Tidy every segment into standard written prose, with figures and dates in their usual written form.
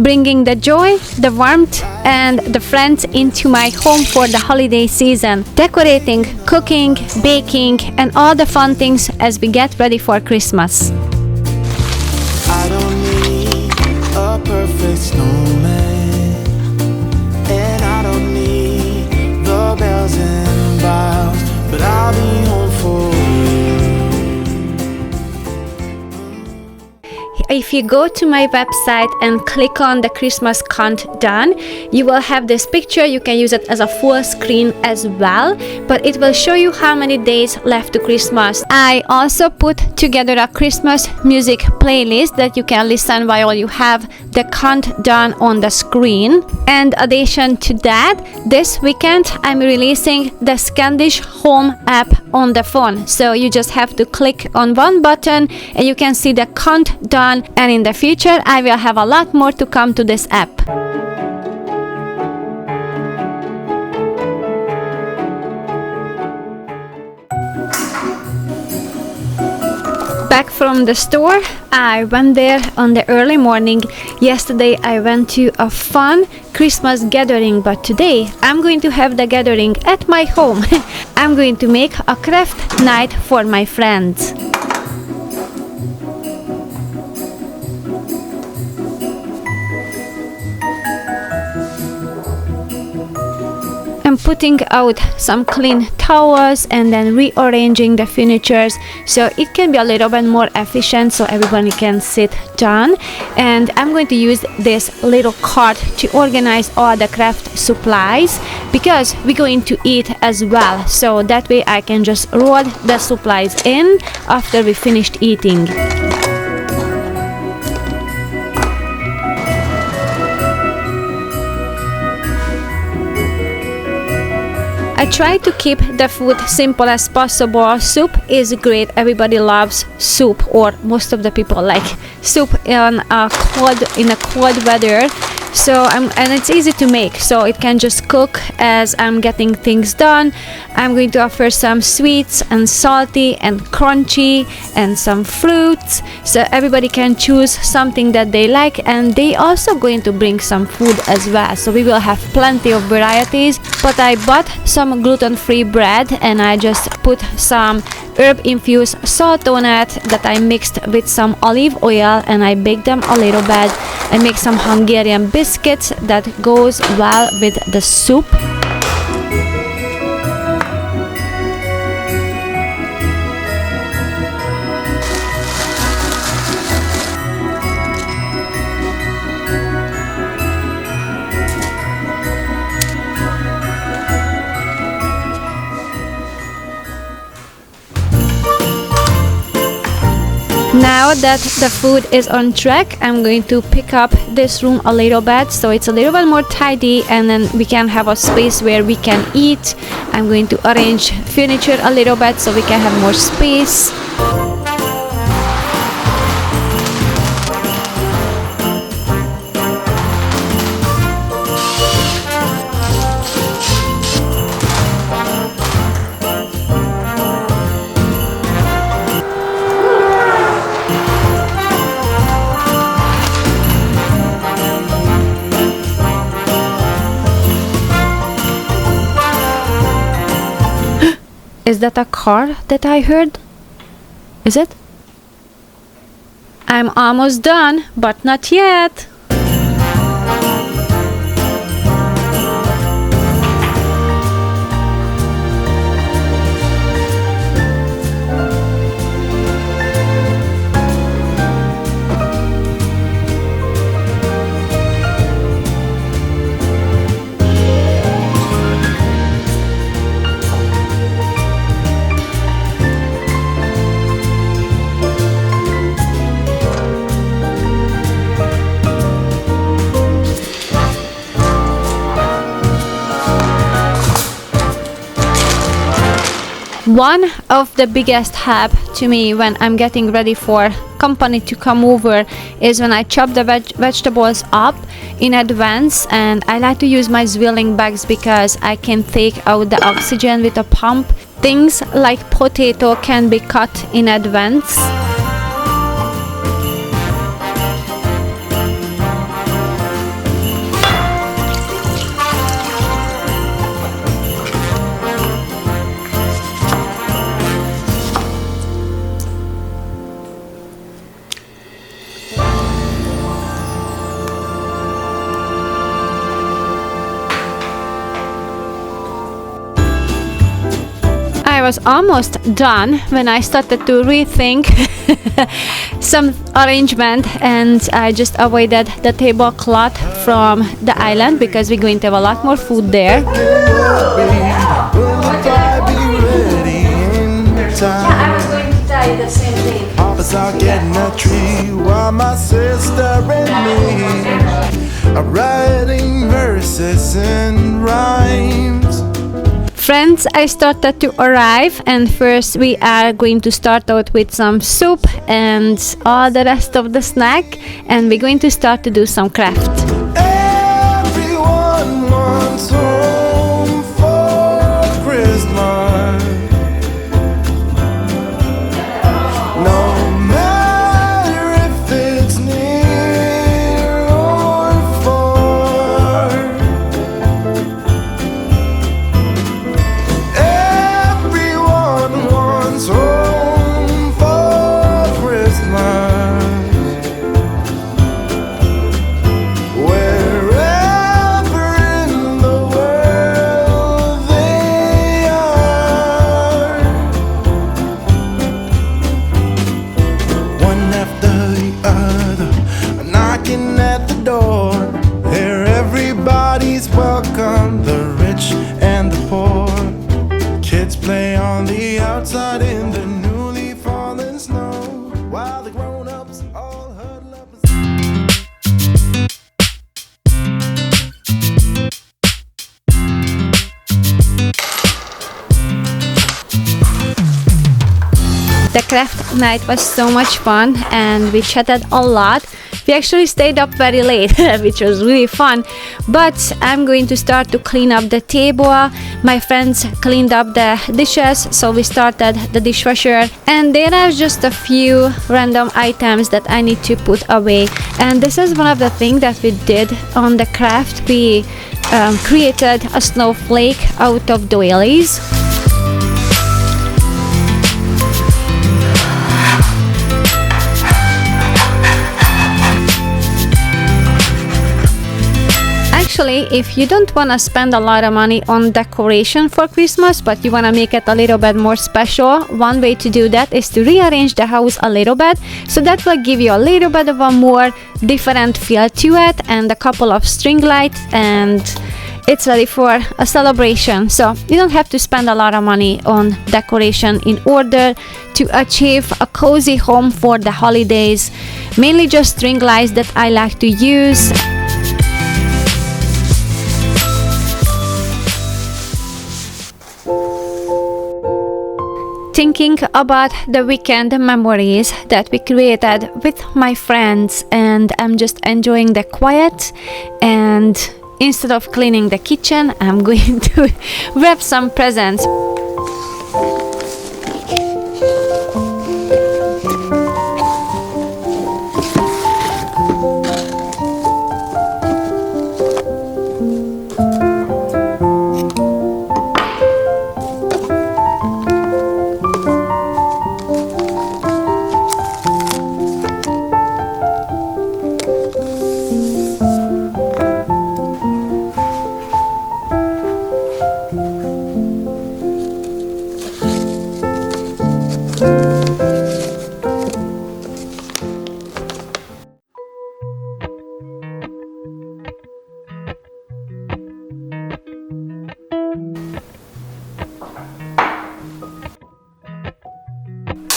bringing the joy, the warmth, and the friends into my home for the holiday season. Decorating, cooking, baking, and all the fun things as we get ready for Christmas. I don't need a perfect snowman, and I don't need the bells and boughs, but I'll be home for you. If you go to my website and click on the Christmas countdown, you will have this picture. You can use it as a full screen as well, but it will show you how many days left to Christmas. I also put together a Christmas music playlist that you can listen while you have the countdown on the screen. And in addition to that, this weekend I'm releasing the Scandish home app on the phone. So you just have to click on one button and you can see the countdown. And in the future, I will have a lot more to come to this app. Back from the store, I went there on the early morning. Yesterday I went to a fun Christmas gathering, but today I'm going to have the gathering at my home. I'm going to make a craft night for my friends. I'm putting out some clean towels and then rearranging the furnitures so it can be a little bit more efficient so everybody can sit down. And I'm going to use this little cart to organize all the craft supplies because we're going to eat as well, so that way I can just roll the supplies in after we finished eating. I try to keep the food simple as possible. Soup is great. Everybody loves soup, or most of the people like soup in a cold weather. And it's easy to make, so it can just cook as I'm getting things done. I'm going to offer some sweets and salty and crunchy and some fruits, so everybody can choose something that they like, and they also going to bring some food as well, so we will have plenty of varieties. But I bought some gluten-free bread and I just put some herb-infused salt on it that I mixed with some olive oil, and I baked them a little bit. I make some Hungarian biscuits that goes well with the soup. Now that the food is on track, I'm going to pick up this room a little bit so it's a little bit more tidy, and then we can have a space where we can eat. I'm going to arrange furniture a little bit so we can have more space. Is that a car that I heard? Is it? I'm almost done, but not yet. One of the biggest help to me when I'm getting ready for company to come over is when I chop the vegetables up in advance, and I like to use my zwilling bags because I can take out the oxygen with a pump. Things like potato can be cut in advance. was almost done when I started to rethink some arrangement, and I just avoided the tablecloth from the island because we're going to have a lot more food there. I was going to tell you the same thing. Papa's out getting a tree while my sister and me are writing verses and rhymes. Friends, I started to arrive, and first we are going to start out with some soup and all the rest of the snack, and we're going to start to do some craft. Everyone wants home for Christmas. No matter if it's near or far. Everyone wants home for Christmas. Wherever in the world they are. One after the other, knocking at the door. Here everybody's welcome, the rich and the poor. Kids play on the outside in the newly fallen snow, while the grown-ups all huddle up. The craft night was so much fun, and we chatted a lot. We actually stayed up very late, which was really fun. But I'm going to start to clean up the table. My friends cleaned up the dishes, so we started the dishwasher. And there are just a few random items that I need to put away. And this is one of the things that we did on the craft. We created a snowflake out of doilies. Actually, if you don't want to spend a lot of money on decoration for Christmas, but you want to make it a little bit more special, one way to do that is to rearrange the house a little bit, so that will give you a little bit of a more different feel to it, and a couple of string lights, and it's ready for a celebration. So you don't have to spend a lot of money on decoration in order to achieve a cozy home for the holidays. Mainly just string lights that I like to use. Thinking about the weekend memories that we created with my friends, and I'm just enjoying the quiet, and instead of cleaning the kitchen, I'm going to wrap some presents.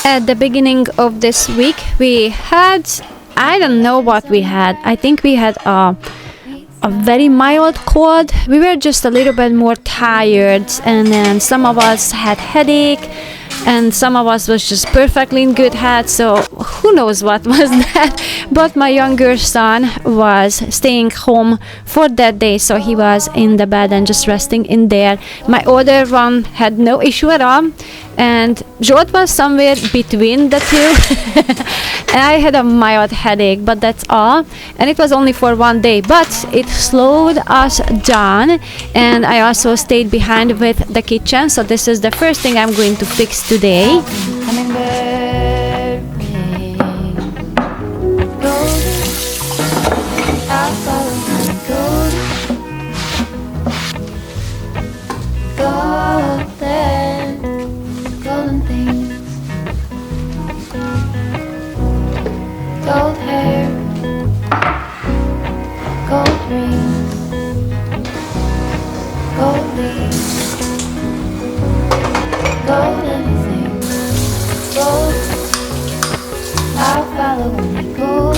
At the beginning of this week, we had, I don't know what we had. I think we had a very mild cold. We were just a little bit more tired, and then some of us had headache, and some of us was just perfectly in good health. So who knows what was that. But my younger son was staying home for that day, so he was in the bed and just resting in there. My older one had no issue at all, and George was somewhere between the two. And I had a mild headache, but that's all. And it was only for one day, but it slowed us down. And I also stayed behind with the kitchen, so this is the first thing I'm going to fix today. Gold, anything gold. I'll follow when you go.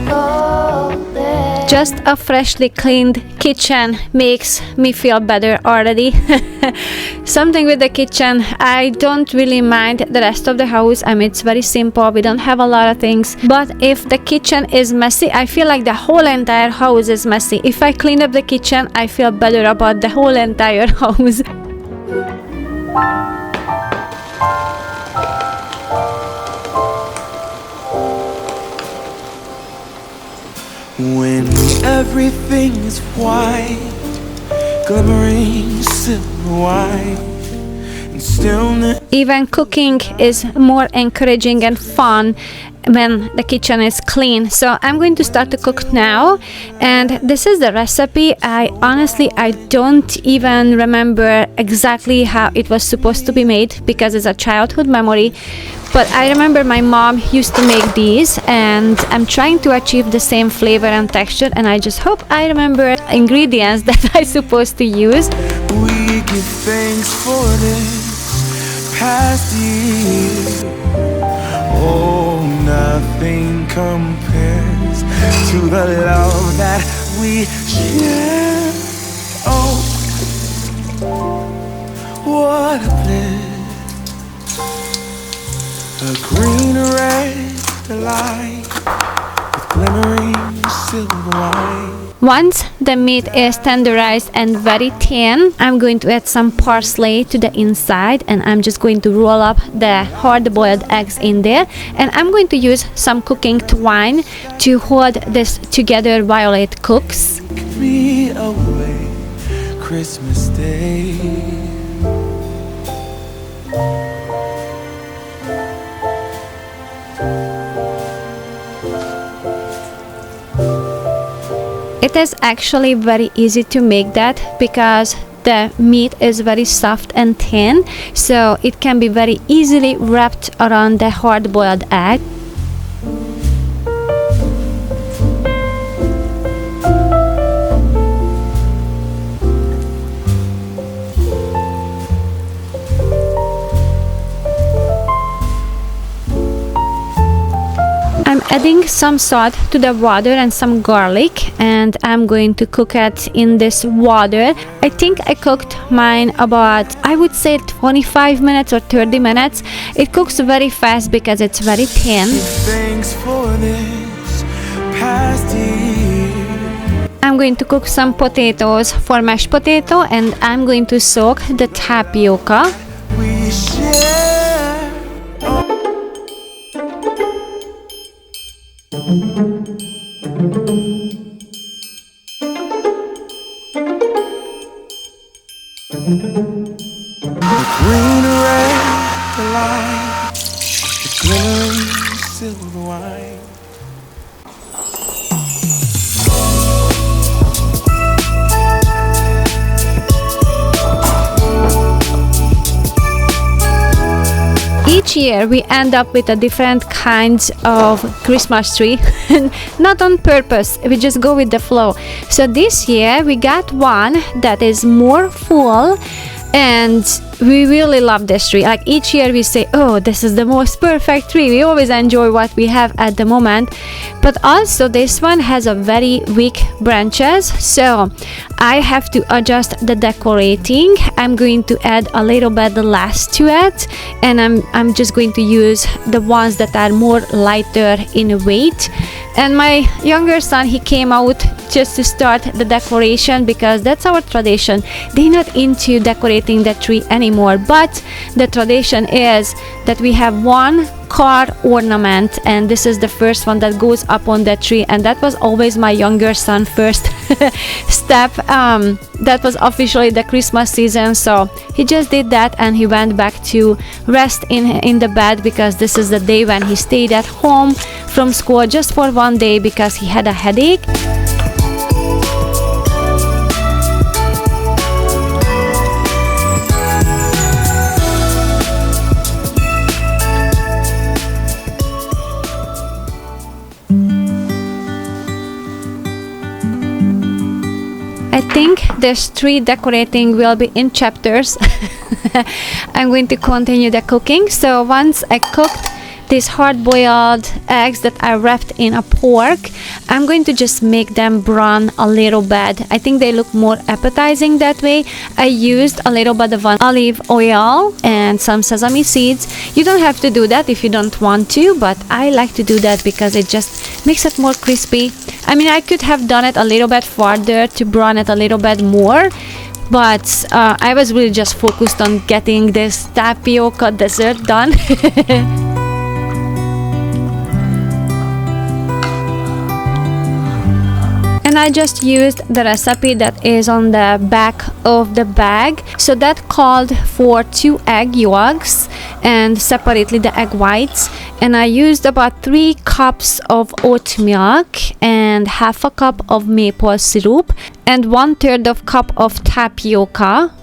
Golden. Just a freshly cleaned kitchen makes me feel better already. Something with the kitchen, I don't really mind the rest of the house. I mean, it's very simple. We don't have a lot of things. But if the kitchen is messy, I feel like the whole entire house is messy. If I clean up the kitchen, I feel better about the whole entire house. When everything is white, glimmering silver white, and stillness. Even cooking is more encouraging and fun when the kitchen is clean. So I'm going to start to cook now, and this is the recipe. I don't even remember exactly how it was supposed to be made because it's a childhood memory. But I remember my mom used to make these, and I'm trying to achieve the same flavor and texture, and I just hope I remember ingredients that I'm supposed to use. We give thanks for this past year. Oh, nothing compares to the love that we share. Oh, what a bliss. A green red light with glimmering silver white. Once the meat is tenderized and very thin, I'm going to add some parsley to the inside, and I'm just going to roll up the hard-boiled eggs in there, and I'm going to use some cooking twine to hold this together while it cooks. Take me away, Christmas Day. It is actually very easy to make that because the meat is very soft and thin, so it can be very easily wrapped around the hard-boiled egg. I'm adding some salt to the water and some garlic, and I'm going to cook it in this water. I think I cooked mine about, I would say 25 minutes or 30 minutes. It cooks very fast because it's very thin. Thanks for this past year. I'm going to cook some potatoes for mashed potato, and I'm going to soak the tapioca. We share. The green red light, the glimmering silver white. Each year we end up with a different kinds of Christmas tree. Not on purpose, we just go with the flow. So this year we got one that is more full, and we really love this tree. Like each year we say, oh, this is the most perfect tree. We always enjoy what we have at the moment. But also this one has a very weak branches, so I have to adjust the decorating. I'm going to add a little bit less to it, and I'm just going to use the ones that are more lighter in weight. And my younger son, he came out just to start the decoration because that's our tradition. They're not into decorating the tree anymore, but the tradition is that we have one car ornament, and this is the first one that goes up on the tree, and that was always my younger son first step. That was officially the Christmas season, so he just did that, and he went back to rest in the bed because this is the day when he stayed at home from school just for one day because he had a headache. I think this tree decorating will be in chapters. I'm going to continue the cooking. So once I cooked these hard-boiled eggs that I wrapped in a pork, I'm going to just make them brown a little bit. I think they look more appetizing that way. I used a little bit of olive oil and some sesame seeds. You don't have to do that if you don't want to, but I like to do that because it just makes it more crispy. I mean, I could have done it a little bit farther to brown it a little bit more, but I was really just focused on getting this tapioca dessert done. And I just used the recipe that is on the back of the bag. So that called for 2 egg yolks and separately the egg whites. And I used about 3 cups of oat milk and half a cup of maple syrup and 1/3 of cup of tapioca.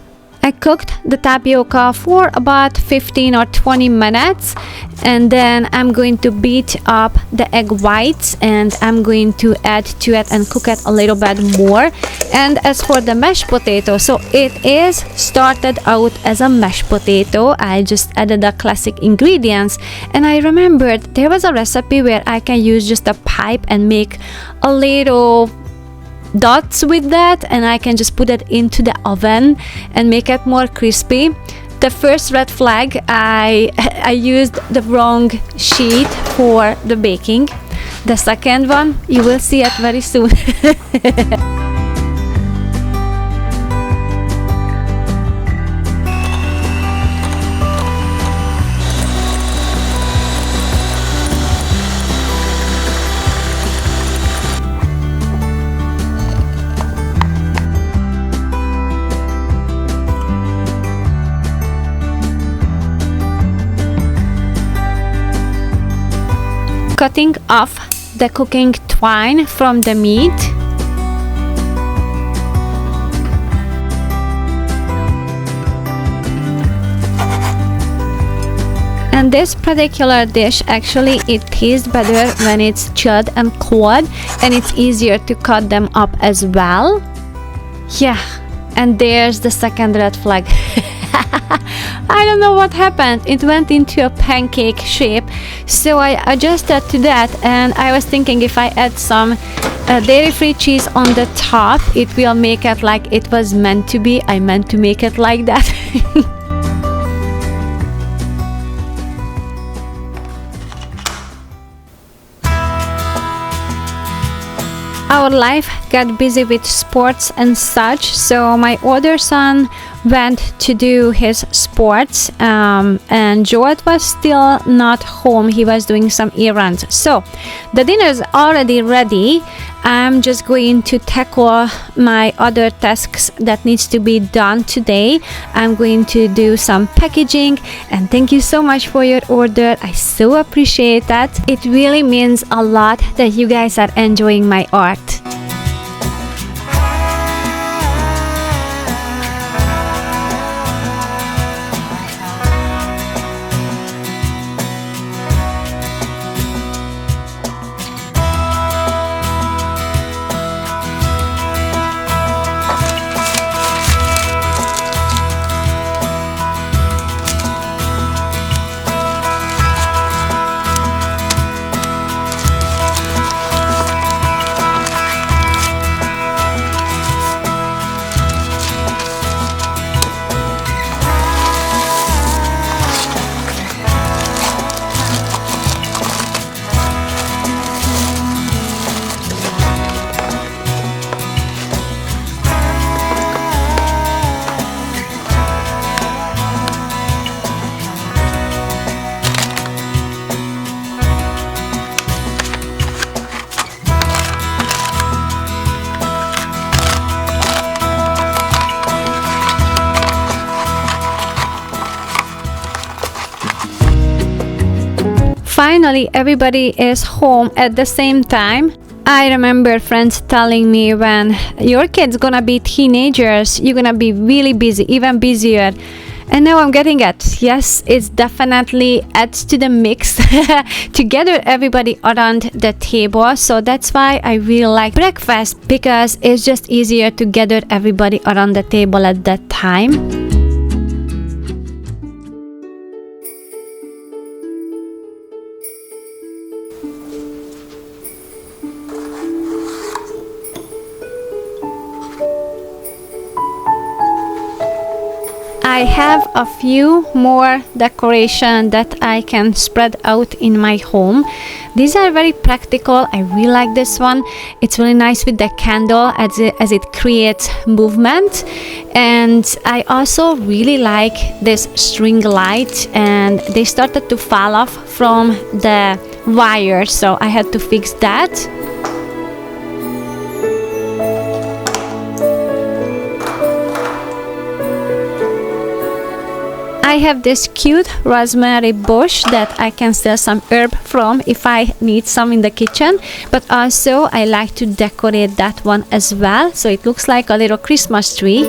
I cooked the tapioca for about 15 or 20 minutes, and then I'm going to beat up the egg whites and I'm going to add to it and cook it a little bit more. And as for the mashed potato, so it is started out as a mashed potato. I just added the classic ingredients, and I remembered there was a recipe where I can use just a pipe and make a little dots with that, and I can just put it into the oven and make it more crispy. The first red flag, I used the wrong sheet for the baking. The second one, you will see it very soon. Cutting off the cooking twine from the meat. And this particular dish, actually it tastes better when it's chilled and cold, and it's easier to cut them up as well. Yeah, and there's the second red flag. I don't know what happened. It went into a pancake shape, so I adjusted to that, and I was thinking if I add some dairy-free cheese on the top, it will make it like it was meant to be. I meant to make it like that. Our life got busy with sports and such, so my older son went to do his sports, and Joel was still not home. He was doing some errands. So the dinner is already ready. I'm just going to tackle my other tasks that needs to be done today. I'm going to do some packaging, and thank you so much for your order. I so appreciate that. It really means a lot that you guys are enjoying my art. Finally, everybody is home at the same time. I remember friends telling me, when your kids gonna be teenagers, you're gonna be really busy, even busier. And now I'm getting it. Yes, it's definitely adds to the mix to gather everybody around the table. So that's why I really like breakfast, because it's just easier to gather everybody around the table at that time. I have a few more decoration that I can spread out in my home. These are very practical. I really like this one. It's really nice with the candle as it creates movement. And I also really like this string light, and they started to fall off from the wire, so I had to fix that. I have this cute rosemary bush that I can sell some herb from if I need some in the kitchen, but also I like to decorate that one as well, so it looks like a little Christmas tree.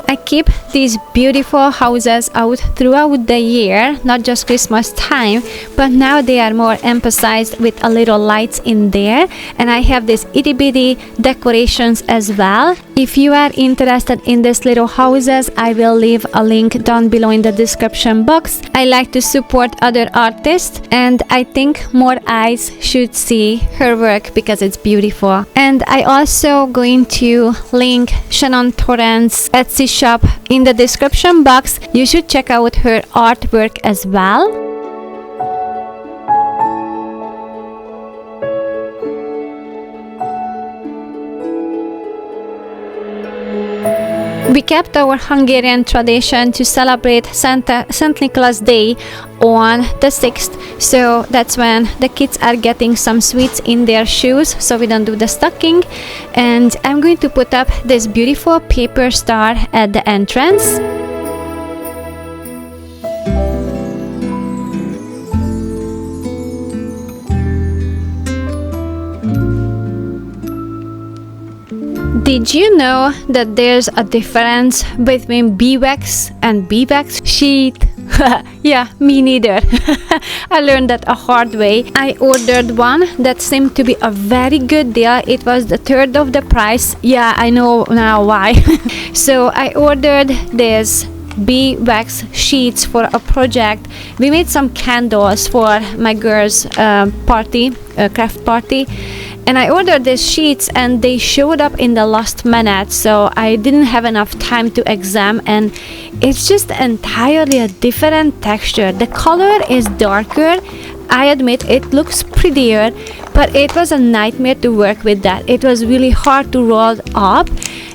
I keep these beautiful houses out throughout the year, not just Christmas time, but now they are more emphasized with a little lights in there, and I have these itty bitty decorations as well. If you are interested in these little houses, I will leave a link down below in the description box. I like to support other artists, and I think more eyes should see her work because it's beautiful. And I also going to link Shannon Torrance Etsy shop in the description box. You should check out her artwork as well. We kept our Hungarian tradition to celebrate St. Nicholas Day on the 6th, so that's when the kids are getting some sweets in their shoes, so we don't do the stocking. And I'm going to put up this beautiful paper star at the entrance. Did you know that there's a difference between Beeswax and Beeswax sheet? Yeah, me neither. I learned that a hard way. I ordered one that seemed to be a very good deal. It was the third of the price. Yeah, I know now why. So I ordered this Beeswax sheets for a project. We made some candles for my girls' party, craft party. And I ordered these sheets and they showed up in the last minute, so I didn't have enough time to examine, and it's just entirely a different texture. The color is darker. I admit it looks prettier, but it was a nightmare to work with that. It was really hard to roll up,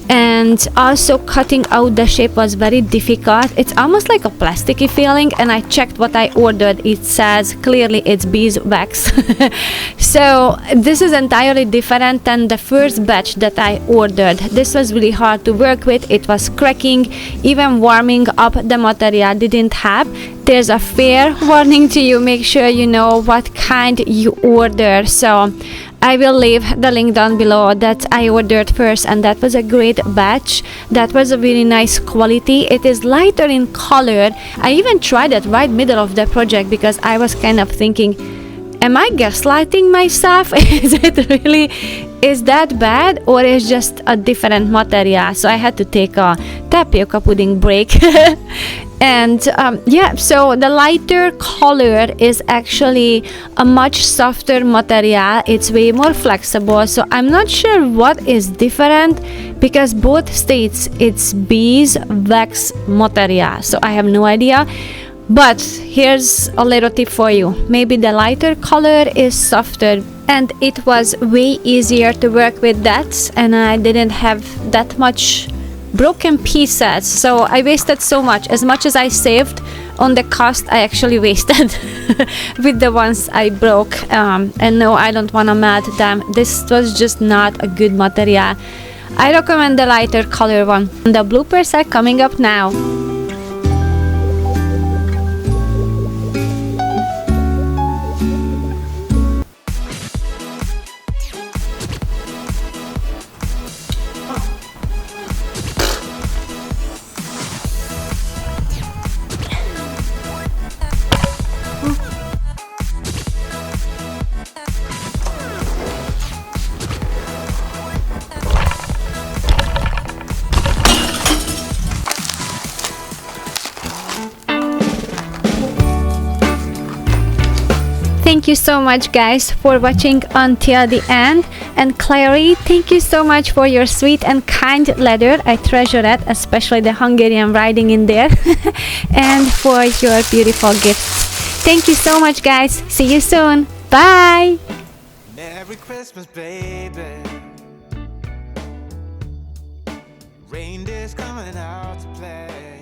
and also cutting out the shape was very difficult. It's almost like a plasticky feeling, and I checked what I ordered. It says clearly it's beeswax. So this is entirely different than the first batch that I ordered. This was really hard to work with. It was cracking. Even warming up the material didn't help. There's a fair warning to you. Make sure you know what kind you order. So I will leave the link down below that I ordered first, and that was a great batch. That was a really nice quality. It is lighter in color. I even tried it right middle of the project because I was kind of thinking, am I gaslighting myself? Is that bad, or is just a different material? So I had to take a tapioca pudding break. And yeah, so the lighter color is actually a much softer material. It's way more flexible, so I'm not sure what is different because both states it's beeswax material, so I have no idea. But here's a little tip for you. Maybe the lighter color is softer, and it was way easier to work with that, and I didn't have that much broken pieces, so I wasted so much. As much as I saved on the cost, I actually wasted with the ones I broke. And no, I don't want to melt them. This was just not a good material. I recommend the lighter color one. The bloopers are coming up now. Thank you so much, guys, for watching until the end. And Clary, thank you so much for your sweet and kind letter. I treasure that, especially the Hungarian writing in there. And for your beautiful gifts. Thank you so much, guys. See you soon. Bye. Merry Christmas, baby. Reindeer's coming out to play.